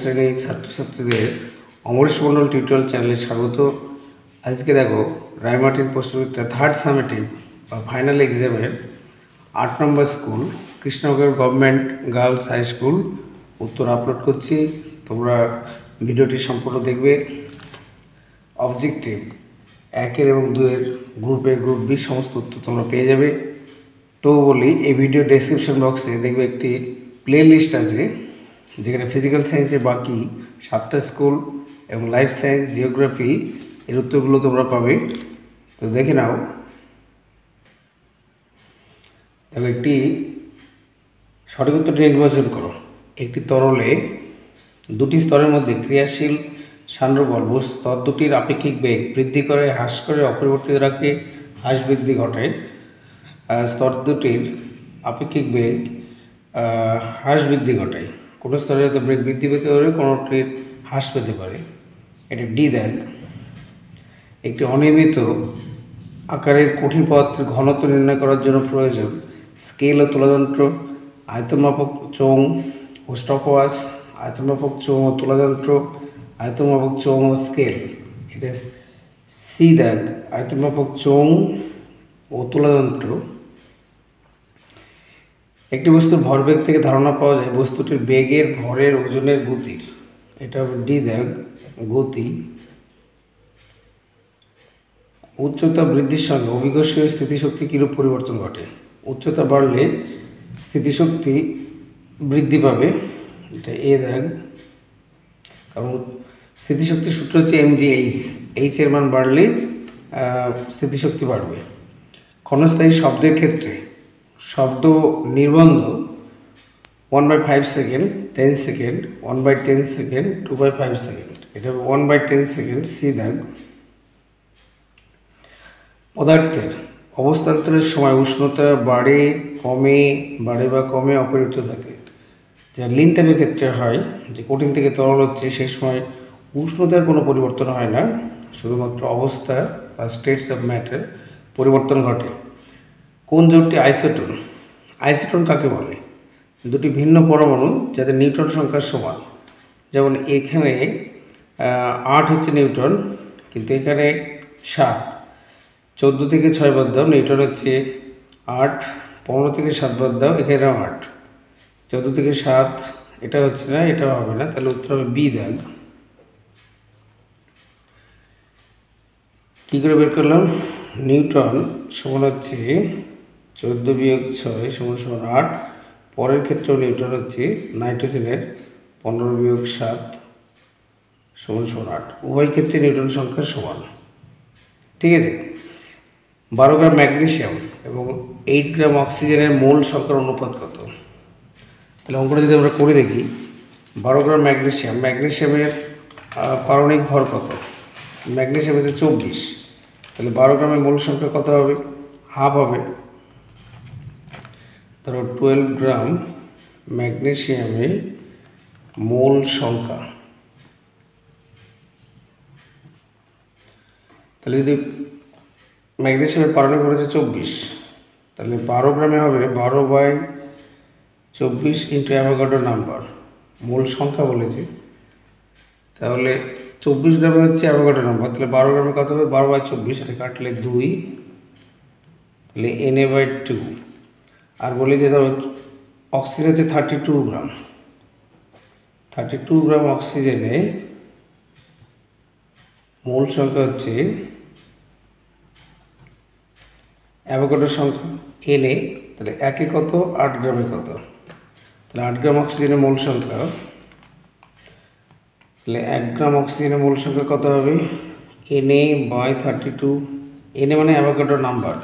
শ্রেণীর ছাত্রছাত্রীদের অমরেশ মন্ডল টিউটোরিয়াল চ্যানেলে স্বাগত। আজকে দেখো রায়মার্টিন প্রশ্নবিদ্যা থার্ড সামেটিভ বা ফাইনাল এক্সামের 8 নম্বর school Krishnanagar government girls high school উত্তর আপলোড করছি। তোমরা ভিডিওটি সম্পূর্ণ দেখবে। অবজেক্টিভ 1 এবং 2 গ্রুপ এ গ্রুপ বি সমস্ত উত্তর তোমরা পেয়ে যাবে। তো বলি, এই ভিডিও ডেসক্রিপশন বক্সে দেখবে একটি প্লে লিস্ট আছে যেখানে ফিজিক্যাল সায়েন্সের বাকি 7টা স্কুল এবং লাইফ সায়েন্স, জিওগ্রাফি এর উত্তরগুলো তোমরা পাবে। তো দেখে নাও। দেখো, একটি সঠিক উত্তরটি নির্বাচন করো। একটি তরলে দুটি স্তরের মধ্যে ক্রিয়াশীল সান্দ্রবল স্তর দুটির আপেক্ষিক বেগ বৃদ্ধি করে, হ্রাস করে, অপরিবর্তিত রাখে, হ্রাস বৃদ্ধি ঘটে। স্তর দুটির আপেক্ষিক বেগ হ্রাস বৃদ্ধি ঘটায়। কোনো স্তরে হয়তো বেগ বৃদ্ধি পেতে পারে, কোনোটির হ্রাস পেতে পারে। এটা ডি দেখ। একটি অনিয়মিত আকারের কঠিন পদার্থের ঘনত্ব নির্ণয় করার জন্য প্রয়োজন স্কেল ও তুলাযন্ত্র, আয়তনমাপক চোঙ ও স্টপওয়াচ, আয়তনমাপক চোঙ ও তুলাযন্ত্র, আয়তনমাপক চোঙ ও স্কেল। এটা সি দেখ, আয়তনমাপক চোঙ ও তুলাযন্ত্র। একটি বস্তুর ভরবেগ থেকে ধারণা পাওয়া যায় বস্তুটির বেগের, ভরের, ওজনের, গতির। এটা ডি দেখ, গতি। উচ্চতা বৃদ্ধির সঙ্গে অভিকর্ষীয় স্থিতিশক্তি কিরূপ পরিবর্তন ঘটে? উচ্চতা বাড়লে স্থিতিশক্তি বৃদ্ধি পাবে। এটা এ দেখ, কারণ স্থিতিশক্তির সূত্র হচ্ছে mgh। এইচ এর মান বাড়লে স্থিতিশক্তি বাড়বে। ক্ষণস্থায়ী শব্দের ক্ষেত্রে শব্দ নির্বন্ধ 1/5 সেকেন্ড, 10 সেকেন্ড, 1/10 সেকেন্ড, 2/5 সেকেন্ড। এটা 1/10 সেকেন্ড, সি দেখ। পদার্থের অবস্থান্তরের সময় উষ্ণতা বাড়ে, কমে, বাড়ে বা কমে, অপরিবর্তিত থাকে। যা লিন টাইপের ক্ষেত্রে হয়, যে কঠিন থেকে তরল হচ্ছে, সে সময় উষ্ণতার কোনো পরিবর্তন হয় না, শুধুমাত্র অবস্থা বা স্টেটস অফ ম্যাটার পরিবর্তন ঘটে। কোন জোটটি আইসোটোন? আইসোটোন কাকে বলে? দুটি ভিন্ন পরমাণু যাদের নিউট্রন সংখ্যা সমান। যেমন এখানে 8 হচ্ছে নিউটন, কিন্তু এখানে 7। 14 থেকে 6 বাদ দাও, নিউটন হচ্ছে 8। 15 থেকে 7 বাদ দাও, এখানেও 8। 14 থেকে 7 এটা হচ্ছে না, এটাও হবে না, তাহলে উত্তর হবে বি দেখ। কী করে বের করলাম? নিউটন সমান হচ্ছে 14 - 6 = 8। পরের ক্ষেত্রেও নিউটন হচ্ছে নাইট্রোজেনের 15 - 7 = 8। উভয় ক্ষেত্রে নিউটন সংখ্যা সমান। ঠিক আছে। 12 গ্রাম ম্যাগনেসিয়াম এবং 8 গ্রাম অক্সিজেনের মোল সংখ্যার অনুপাত কত? তাহলে অঙ্কটা যদি আমরা করে দেখি, 12 গ্রাম ম্যাগনেসিয়ামের পারমাণবিক ভর কত? ম্যাগনেসিয়াম হচ্ছে 24। তাহলে 12 গ্রামের মোল সংখ্যা কত হবে? হাফ হবে। ধরো 12 গ্রাম ম্যাগনেসিয়ামে মোল সংখ্যা, তাহলে যদি ম্যাগনেসিয়ামের পারমাণবিক ভর হচ্ছে 24, তাহলে 12 গ্রামে হবে 12/24 ইন্টু অ্যাভোগাড্রো নাম্বার। মোল সংখ্যা বলেছে, তাহলে 24 গ্রামে হচ্ছে অ্যাভোগাড্রো নাম্বার, তাহলে 12 গ্রামে কত হবে? 12/24, এটা কাটলে 2, তাহলে Na/2। আর বলি যে ধরো অক্সিজেন হচ্ছে 32 গ্রাম। 32 গ্রাম অক্সিজেনে মোল সংখ্যা হচ্ছে অ্যাভোগাড্রো সংখ্যা Na, তাহলে 1-এ কত, 8 গ্রামে কত? তাহলে 8 গ্রাম অক্সিজেনের মোল সংখ্যা, তাহলে 1 গ্রাম অক্সিজেনের মোল সংখ্যা কত হবে? Na/32। Na মানে অ্যাভোগাড্রো নাম্বার,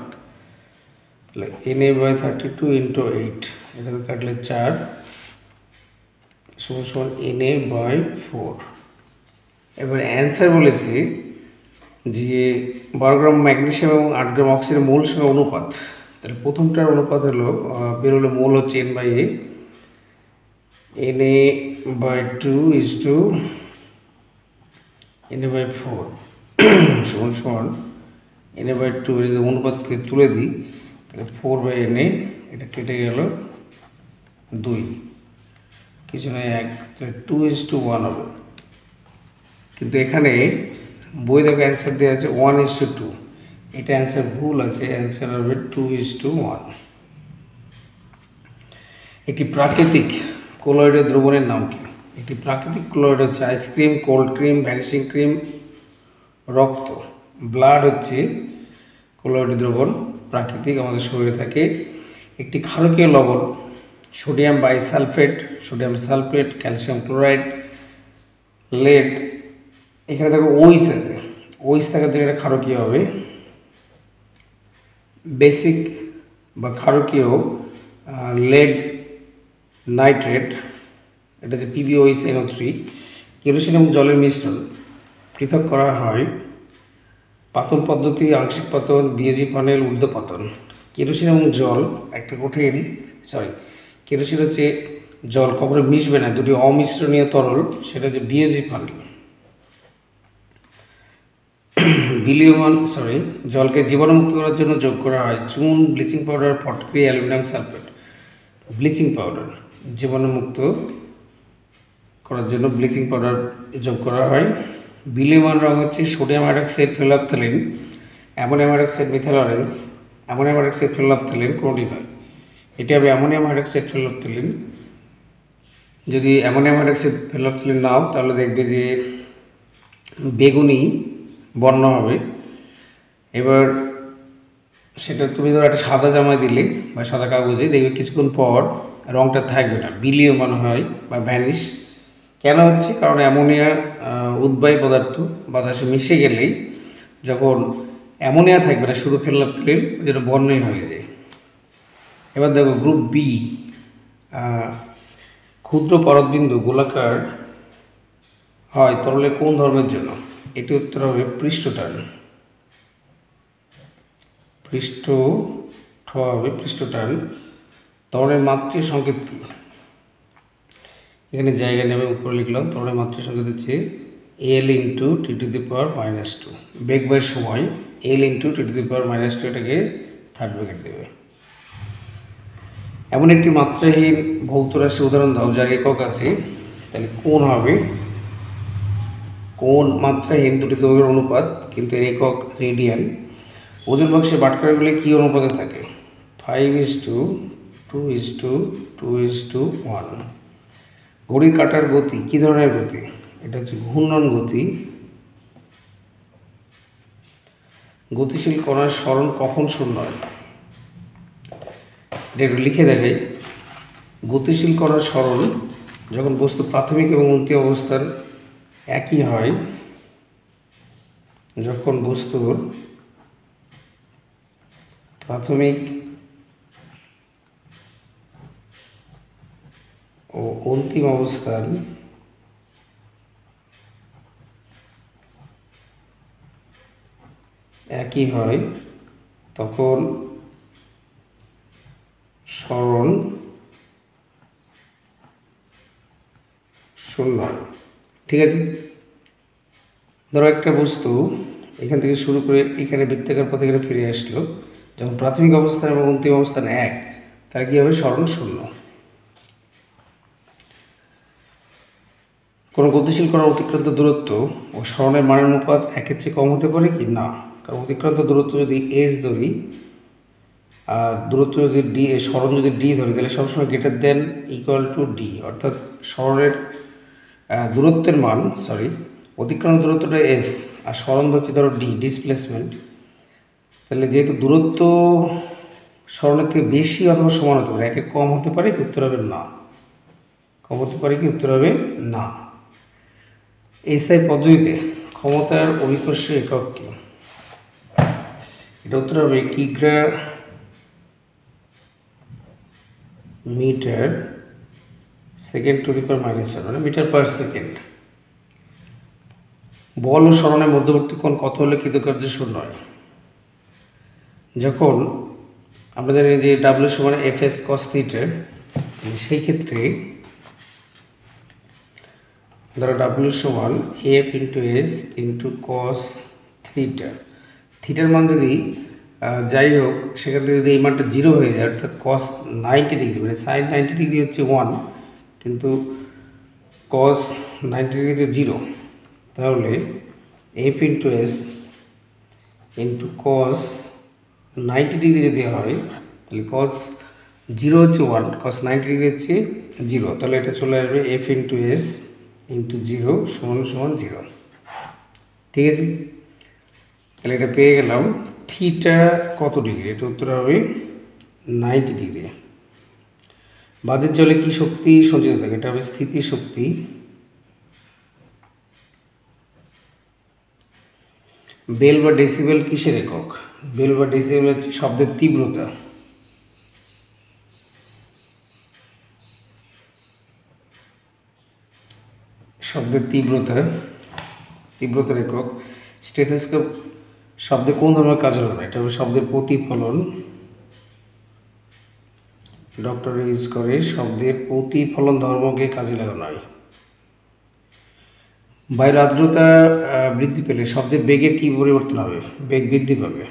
তাহলে Na/32 ইন্টু 8, এটা কাটলে 4 = Na/4। এবার অ্যান্সার বলেছে যে 12 গ্রাম ম্যাগনেসিয়াম এবং 8 গ্রাম অক্সিজেনের মোল সংখ্যা অনুপাত। তাহলে প্রথমটার অনুপাত হলো বেরোলো মোল হচ্ছে N/A, Na/2 Na/4 সমান Na/2। যদি অনুপাত থেকে তুলে দিই, তাহলে 4/Na, এটা কেটে গেল 2। কিছু নয় 1, তাহলে 2:1 হবে। কিন্তু এখানে বই দেখো অ্যান্সার দেওয়া আছে 1:2, এটা অ্যান্সার ভুল আছে, অ্যান্সার হবে 2:1। একটি প্রাকৃতিক কোলয়েডের দ্রবণের নাম কি? একটি প্রাকৃতিক কোলয়েড হচ্ছে ice cream, cold cream, vanishing cream, রক্ত। ব্লাড হচ্ছে কোলয়েড দ্রবণ, প্রাকৃতিক, আমাদের শরীরে থাকে। একটি ক্ষারকীয় লবণ sodium bisulphate, sodium sulphate, calcium chloride, lead. এখানে দেখো ওইস আছে, ওইস থাকার জন্য এটা ক্ষারকীয় হবে। বেসিক বা ক্ষারকীয় লেড নাইট্রেট, এটা হচ্ছে PbOH কেরোসিন এবং জলের মিশ্রণ পৃথক করা হয় পাতন পদ্ধতি, আংশিক পাতন, বিএজি প্যানেল, ঊর্ধ্বপতন। কেরোসিন এবং জল একটা কঠিন কেরোসিন হচ্ছে জল কখনো মিশবে না, দুটি অমিশ্রণীয় তরল, সেটা হচ্ছে বিএজি প্যানেল। জলকে জীবাণুমুক্ত করার জন্য যোগ করা হয় চুন, ব্লিচিং পাউডার, ফটকরি, অ্যালুমিনিয়াম সালফেট। ব্লিচিং পাউডার, জীবাণুমুক্ত করার জন্য ব্লিচিং পাউডার যোগ করা হয়। বিলীয়মান রং হচ্ছে sodium hydroxide, phenolphthalein, ammonium hydroxide, methyl orange, ammonium hydroxide, phenolphthalein কোনটি নয়? এটি হবে অ্যামোনিয়াম হাইড্রক্সাইড, ফেনolphthalein। যদি অ্যামোনিয়াম হাইড্রক্সাইড, ফেনolphthalein নাও তাহলে দেখবে যে বেগুনি বর্ণ হবে। এবার সেটা তুমি ধরো একটা সাদা জামায় দিলে বা সাদা কাগজে, দেখবে কিছুক্ষণ পর রঙটা থাকবে না, বিলীয়মান হয় বা ভ্যানিশ। কেন হচ্ছে? কারণ অ্যামোনিয়ার উদ্বায়ী পদার্থ বাতাসে মিশে গেলেই যখন অ্যামোনিয়া থাকবে না, শুধু ফেনolphthalein, যেটা বর্ণহীন হয়ে যায়। এবার দেখো গ্রুপ বি, ক্ষুদ্র পরতবিন্দু গোলাকার হয় তরলে কোন ধর্মের জন্য? এটি উত্তর হবে পৃষ্ঠটান। পৃষ্ঠটান। তরলের মাত্রিক সংকেত কি? এখানে জায়গা নেবে উপরে লিখলাম। তরলের মাত্রিক সংকেত হচ্ছে L × T⁻²। বেগ বাই সময় L × T⁻², এটাকে থার্ড ব্র্যাকেট দেবে। এমন একটি মাত্রাহীন ভৌত রাশির উদাহরণ দাও যার একক আছে, তাহলে কোন হবে? কোন মাত্রাহীন দুটি দৈর্ঘ্যের অনুপাত কিন্তু এর একক রেডিয়ান। ওজন বাক্সের বাটখারাগুলি কী অনুপাতে থাকে? 5:2:2:1। ঘড়ির কাঁটার গতি কী ধরনের গতি? এটা হচ্ছে ঘূর্ণন গতি। গতিশীল কণার সরণ কখন শূন্য হয়? এটা একটু লিখে দেখাই। গতিশীল কণার সরণ যখন বস্তু প্রাথমিক এবং অন্তিম অবস্থান একই হয়, যখন বস্তুর প্রাথমিক ও অন্তিম অবস্থান একই হয়, তখন সরণ শূন্য। ঠিক আছে? ধরো একটা বস্তু এখান থেকে শুরু করে এখানে বৃত্তাকার পথে এখানে ফিরে আসলো, যখন প্রাথমিক অবস্থান এবং অন্তিম অবস্থান এক, তার কী হবে? সরণ শূন্য। কোনো গতিশীল করার অতিক্রান্ত দূরত্ব ও সরণের মানের অনুপাত একের চেয়ে কম হতে পারে কি? না। কারণ অতিক্রান্ত দূরত্ব যদি এস ধরি আর দূরত্ব যদি ডি, সরণ যদি ডি ধরি, তাহলে সবসময় > ডি, অর্থাৎ সরণের দূরত্বের মান অতিক্রান্ত দূরত্বটা এস আর সরণ হচ্ছে ধরো ডি, ডিসপ্লেসমেন্ট। তাহলে যেহেতু দূরত্ব সরণের থেকে বেশি অথবা সমান হতে পারে, একের কম হতে পারে কি? উত্তর হবে না। কম হতে পারে কি? উত্তর হবে না। এসআই পদ্ধতিতে ক্ষমতার অভিকর্ষ একক কি? এটা উত্তর হবে কিগ্রা মিটার সেকেন্ড টু দি পাওয়ার -7, মানে মিটার পার সেকেন্ড। বল ও সরণের মধ্যবর্তী কোণ কত হলে কৃতকার্য শূন্য হয়? যখন আমরা জানি যে W = Fs cos θ, সেই ক্ষেত্রে ধরো W = F × S × cos θ। থিটার মান যদি যাই হোক, সেখান থেকে যদি এই মানটা 0 হয়ে যায়, অর্থাৎ cos 90 ডিগ্রি, মানে sin 90 ডিগ্রি হচ্ছে 1, কিন্তু cos 90 ডিগ্রি যে 0, তাহলে f into S into cos 90 degree যদি হয় তাহলে cos 0 হচ্ছে 1, cos 90 ডিগ্রি হচ্ছে 0, তাহলে এটা চলে আসবে f ইন্টু এস ইন্টু 0 সমান সমান 0। ঠিক আছে, তাহলে এটা পেয়ে গেলাম থিটা কত ডিগ্রি, এটা উত্তর হবে 90 ডিগ্রি। বাদের জলে কি শক্তি সঞ্চিত থাকে, এটা হবে স্থিতি শক্তি। বেল বা ডেসিবেল কিসের একক, বেল বা ডেসিবেল হচ্ছে শব্দের তীব্রতা। শব্দের তীব্রতার একক। স্টেথোস্কোপ শব্দে কোন ধরনের কাজে লাগে, এটা হবে শব্দের প্রতিফলন। ডক্টর ইউজ করে শব্দের প্রতিফলন ধর্মকে কাজে লাগানো হয়। বায়ুর আর্দ্রতা বৃদ্ধি পেলে শব্দের বেগের কি পরিবর্তন হবে, বেগ বৃদ্ধি পাবে।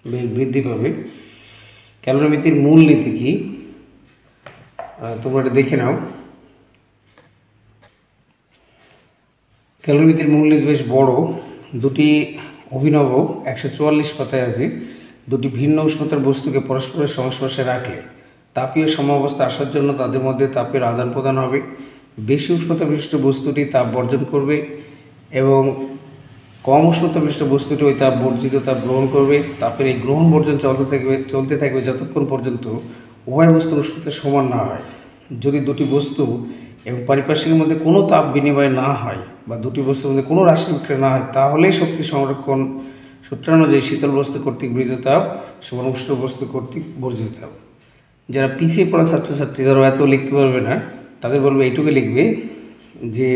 বেগ বৃদ্ধি পাবে। ক্যালোরিমিতির মূল নীতি কি, তোমরা এটা দেখে নাও। ক্যালোরিমিতির মূল নীতি বেশ বড়, দুটি অভিনব 144 পাতায় আছে। দুটি ভিন্ন উষ্ণতার বস্তুকে পরস্পরের সংস্পর্শে রাখলে তাপীয় সমাবস্থা আসার জন্য তাদের মধ্যে তাপের আদান প্রদান হবে। বেশি উষ্ণতা বিশিষ্ট বস্তুটি তাপ বর্জন করবে এবং কম উষ্ণতা বিশিষ্ট বস্তুটি ওই তাপ বর্জিত তাপ গ্রহণ করবে। তাপের এই গ্রহণ বর্জন চলতে থাকবে যতক্ষণ পর্যন্ত উভয় বস্তুর উষ্ণতা সমান না হয়। যদি দুটি বস্তু এবং পারিপার্শ্বিকের মধ্যে কোনো তাপ বিনিময় না হয় বা দুটি বস্তুর মধ্যে কোনো রাসায়নিক বিক্রিয়া না হয়, তাহলেই শক্তি সংরক্ষণ সূত্রানুযায়ী শীতল বস্তু কর্তৃক গৃহীত তাপ সমান উষ্ণ বস্তু কর্তৃক বর্জিত তাপ। যারা পিছিয়ে পড়া ছাত্রছাত্রী, যারা এত লিখতে পারবে না, তাদের বলবে এইটুকু লিখবে যে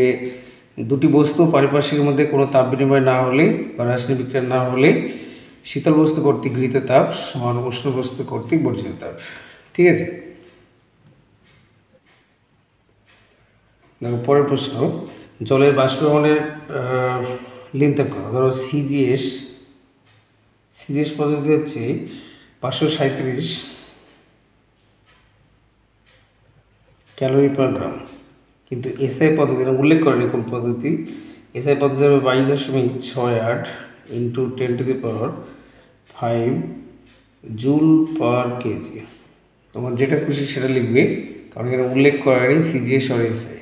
দুটি বস্তু পারিপার্শ্বিকের মধ্যে কোনো তাপ বিনিময় না হলে বা রাসায়নিক বিক্রিয়া না হলে শীতল বস্তু কর্তৃক গৃহীত তাপ সমান উষ্ণ বস্তু কর্তৃক বর্জিত তাপ। ঠিক আছে, দেখো পরের প্রশ্ন, জলের বাষ্পীভবনের লিনতাপ কত। ধরো সিজিএস পদ্ধতি হচ্ছে 537 ক্যালোরি পার গ্রাম, কিন্তু এসআই পদ্ধতি উল্লেখ করেনি কোন পদ্ধতি। এসআই পদ্ধতি হবে 22.68 ইন্টু 10⁵ জুল পার কেজি। তোমার যেটা খুশি সেটা লিখবে, কারণ এখানে উল্লেখ করেনি সিজিএস আর এসআই।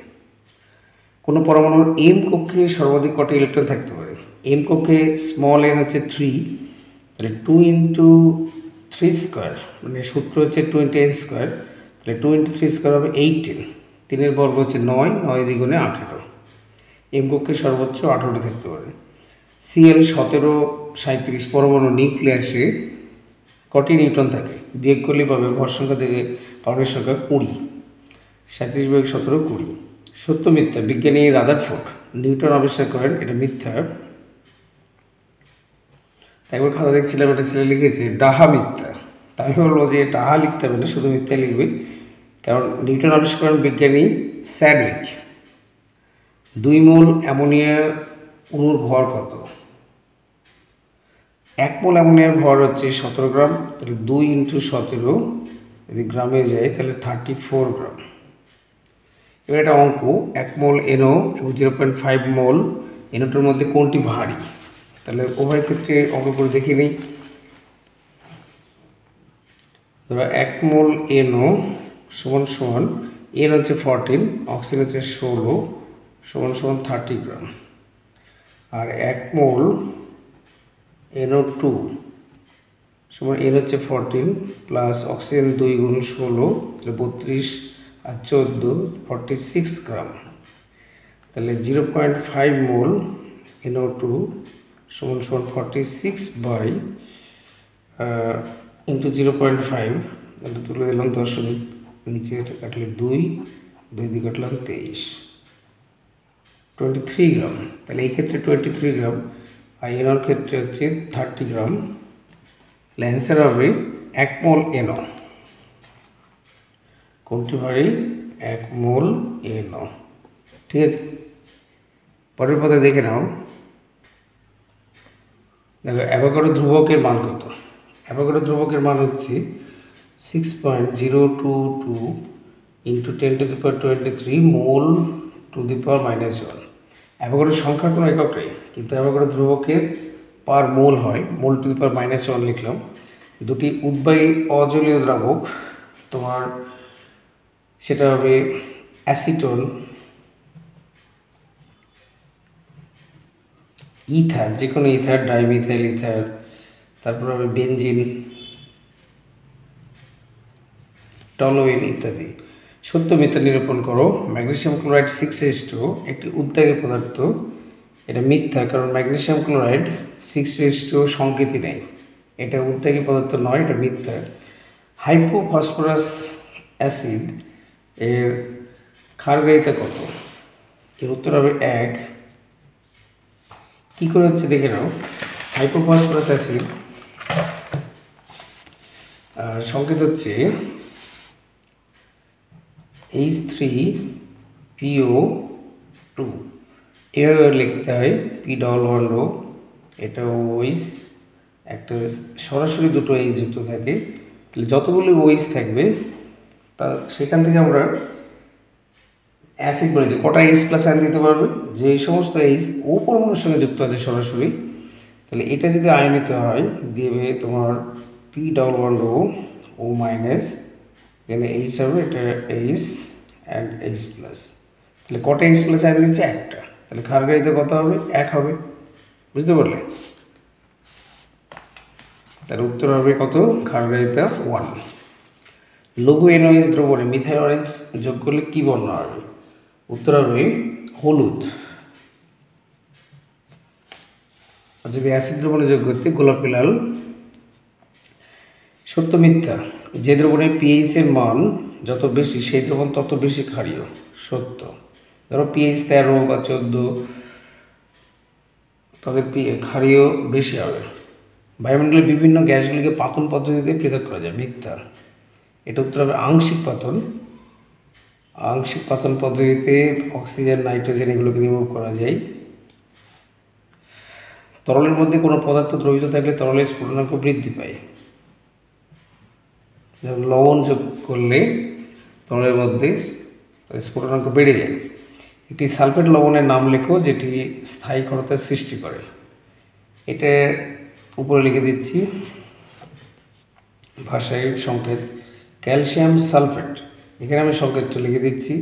কোনো পরমাণুর এম কক্ষে সর্বাধিক কটি ইলেকট্রন থাকতে পারে। এম কক্ষে স্মল এন হচ্ছে 3, তাহলে 2 ইন্টু 3 স্কোয়ার, মানে সূত্র হচ্ছে 2 ইন্টু n স্কোয়ার, তাহলে 2 ইন্টু 3 স্কোয়ার হবে 18, 3 বর্গ হচ্ছে 9, 9 দ্বিগুণে 18। এম কক্ষে সর্বোচ্চ 18টি থাকতে পারে। সিএল 1737 পরমাণু নিউক্লিয়াসে কটি নিউট্রন থাকে, বিয়োগ করলে পাবে ভর সংখ্যা থেকে পাউন্ডের সংখ্যা 20, 37 বিয়োগ 17 20। সত্য মিথ্যা, বিজ্ঞানী রাদারফোর্ড নিউটন আবিষ্কার করেন, এটা মিথ্যা। একবার খাতা দেখছিলাম, এটা ছেলে লিখেছে ডাহা মিথ্যা, তাই আমি বলবো যে ডাহা লিখতে হবে না, শুধু মিথ্যা লিখবে, কারণ নিউটন আবিষ্কার করেন বিজ্ঞানী স্যাডউইক। 2 মোল অ্যামোনিয়া অণুর ভর কত। 1 মোল অ্যামোনিয়ার ভর হচ্ছে 17 গ্রাম, তাহলে 2 ইন্টু 17 যদি গ্রামে যায় তাহলে 34 গ্রাম। এবার একটা অঙ্ক, 1 মোল এনও এবং 0.5 মোল এনওটার মধ্যে কোনটি ভারী, তাহলে উভয় ক্ষেত্রে অঙ্ক করে দেখে নিই। ধরো 1 মোল এনও সমান সমান, এন হচ্ছে 14, অক্সিজেন হচ্ছে 16, সমান সমান 30 গ্রাম। আর 1 মোল NO2 সমান এন হচ্ছে 14 প্লাস অক্সিজেন 2 গুণ 16, তাহলে 32 আর 14 46 গ্রাম। তাহলে 0.5 মোল NO2 সমান সমান 46 বাই ইন্টু 0.5, তাহলে তুলে দিলাম দশমিক, নিচে কাটলে 2 দিয়ে কাটলাম 23, 23 গ্রাম। তাহলে এই ক্ষেত্রে 23 গ্রাম, আর এনওর ক্ষেত্রে হচ্ছে 30 গ্রাম। তাহলে অ্যান্সার হবে 1 মোল এনও। কোনটি ভারী, 1 মোল এনও। ঠিক আছে, পরের পদে দেখে নাও। দেখো অ্যাভোগাড্রো ধ্রুবকের মান কত। অ্যাভোগাড্রো ধ্রুবকের মান হচ্ছে 6.022 into 10 to the power 23 mole to the power -1। Avogadro সংখ্যার কোনো একক নেই, কিন্তু অ্যাভোগাড্রো ধ্রুবকের পার মোল হয়, মোল টু দি পাওয়ার -1 লিখলাম। দুটি উদ্বায়ী অজলীয় দ্রাবক, তোমার সেটা হবে অ্যাসিটন, ইথার, যে কোনো ইথার, ডাইমিথাইল ইথার, তারপর হবে বেনজিন, টলোইন ইত্যাদি। সত্য মিথ্যা নিরূপণ করো। ম্যাগনেসিয়াম ক্লোরাইড 6H2 একটি উদ্বায়ী পদার্থ, এটা মিথ্যা, কারণ ম্যাগনেসিয়াম ক্লোরাইড 6H2 সংকেতই নেই, এটা উদ্বায়ী পদার্থ নয়, এটা মিথ্যা। হাইপোফসফরাস অ্যাসিড এর ক্ষারগ্রাহিতা কত? এর উত্তর হবে 1। কী করে হচ্ছে দেখে নাও। হাইপোফসফরাস অ্যাসিড সংকেত হচ্ছে H3PO2, এভাবে লিখতে হয় P11O। এটা ওইস, একটা সরাসরি দুটো এইচ যুক্ত থাকে, তাহলে যতগুলো ওইস থাকবে তা সেখান থেকে আমরা অ্যাসিড বলেছি কটা এইচ প্লাস আয়ন দিতে পারবে, যে সমস্ত এইচ ও পরমাণুর সঙ্গে যুক্ত আছে সরাসরি, তাহলে এটা যদি আয়নিত হয় দেবে তোমার P11O, ও মাইনাস, এখানে এইচ হবে, এটা এইচ অ্যান্ড এইচ প্লাস। তাহলে কটা এইচ প্লাস আয়ন দিচ্ছে? একটা। তাহলে ক্ষারগ্রাহিতা কত হবে? 1 হবে। বুঝতে পারলে? তার উত্তর হবে কত? ক্ষারগ্রাহিতা 1। লঘু NOH দ্রবণে মিথাইল অরেঞ্জ যোগ করলে কী বর্ণ হবে? উত্তর হবে হলুদ। আর যদি অ্যাসিড দ্রবণে যোগ করতে গোলাপি লাল। সত্য মিথ্যা? যে দ্রবণে pH এর মান যত বেশি সেই দ্রবণ তত বেশি ক্ষারীয়। সত্য। ধরো pH 13 বা 14, তাদের ক্ষারীয় বেশি হবে। বায়ুমণ্ডলের বিভিন্ন গ্যাসগুলিকে পাতন পদ্ধতিতে পৃথক করা যায়। মিথ্যা। এটা উত্তর হবে আংশিক পাতন। আংশিক পাতন পদ্ধতিতে অক্সিজেন, নাইট্রোজেন এগুলোকে রিমুভ করা যায়। তরলের মধ্যে কোনো পদার্থ দ্রবীভূত থাকলে তরলের স্ফুটনাঙ্ক বৃদ্ধি পায়। যেমন লবণ যোগ করলে তরলের মধ্যে স্ফুটনাঙ্ক বেড়ে যায়। একটি সালফেট লবণের নাম লেখো যেটি স্থায়ী ক্ষারতার সৃষ্টি করে। এটা উপরে লিখে দিচ্ছি ভাষায় সংকেত, ক্যালসিয়াম সালফেট। এখানে আমি সংকেতটা লিখে দিচ্ছি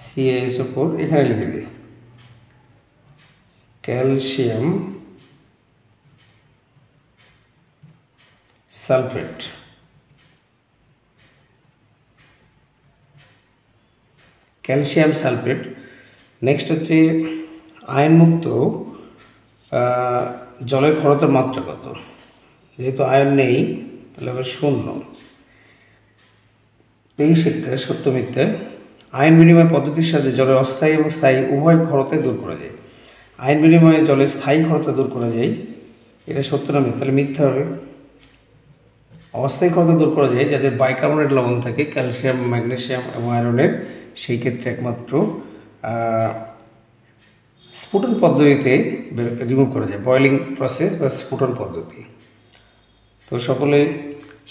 CaSO4, এখানে লিখে দিই calcium sulphate. Calcium sulphate. Next হচ্ছে আয়নমুক্ত জলের ক্ষারতার মাত্রা কত? যেহেতু আয়ন নেই তাহলে আবার 0। 23 সত্য মিথ্যা? আয়ন বিনিময় পদ্ধতির সাথে জলের অস্থায়ী এবং স্থায়ী উভয় ক্ষারতা দূর করা যায়। আয়ন বিনিময়ে জলের স্থায়ী ক্ষারতা দূর করা যায়, এটা সত্য না মিথ্যা? তাহলে মিথ্যা হবে। অস্থায়ী ক্ষারতা দূর করা যায় যাদের বাইকার্বনেট লবণ থাকে, ক্যালসিয়াম, ম্যাগনেসিয়াম এবং আয়রনের, সেই ক্ষেত্রে একমাত্র স্ফুটন পদ্ধতিতে রিমুভ করা যায়, বয়েলিং প্রসেস বা স্ফুটন পদ্ধতি। তো সকলে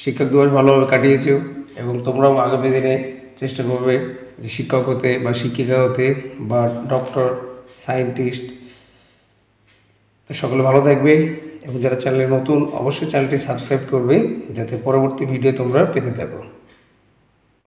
শিক্ষক দিবস ভালোভাবে কাটিয়েছো এবং তোমরাও আগামী দিনে চেষ্টা করবে যে শিক্ষক হতে বা শিক্ষিকা হতে বা ডক্টর, সায়েন্টিস্ট। তো সকলে ভালো থাকবে এবং যারা চ্যানেলে নতুন অবশ্যই চ্যানেলটি সাবস্ক্রাইব করবে যাতে পরবর্তী ভিডিও তোমরা পেতে থাকো।